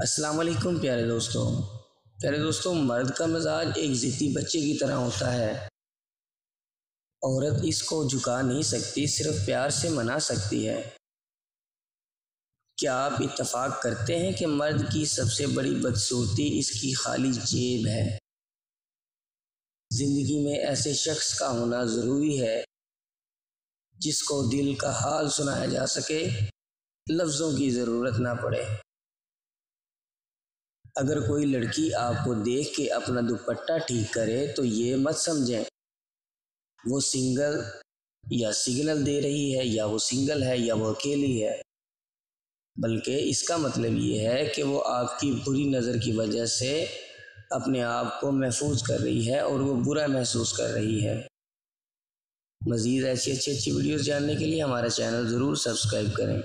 السلام علیکم پیارے دوستوں، مرد کا مزاج ایک ضدی بچے کی طرح ہوتا ہے۔ عورت اس کو جھکا نہیں سکتی، صرف پیار سے منا سکتی ہے۔ کیا آپ اتفاق کرتے ہیں کہ مرد کی سب سے بڑی بدصورتی اس کی خالی جیب ہے؟ زندگی میں ایسے شخص کا ہونا ضروری ہے جس کو دل کا حال سنایا جا سکے، لفظوں کی ضرورت نہ پڑے۔ اگر کوئی لڑکی آپ کو دیکھ کے اپنا دوپٹہ ٹھیک کرے تو یہ مت سمجھیں وہ سنگل یا سگنل دے رہی ہے، یا وہ سنگل ہے یا وہ اکیلی ہے، بلکہ اس کا مطلب یہ ہے کہ وہ آپ کی بری نظر کی وجہ سے اپنے آپ کو محفوظ کر رہی ہے اور وہ برا محسوس کر رہی ہے۔ مزید ایسی اچھی ویڈیوز جاننے کے لیے ہمارا چینل ضرور سبسکرائب کریں۔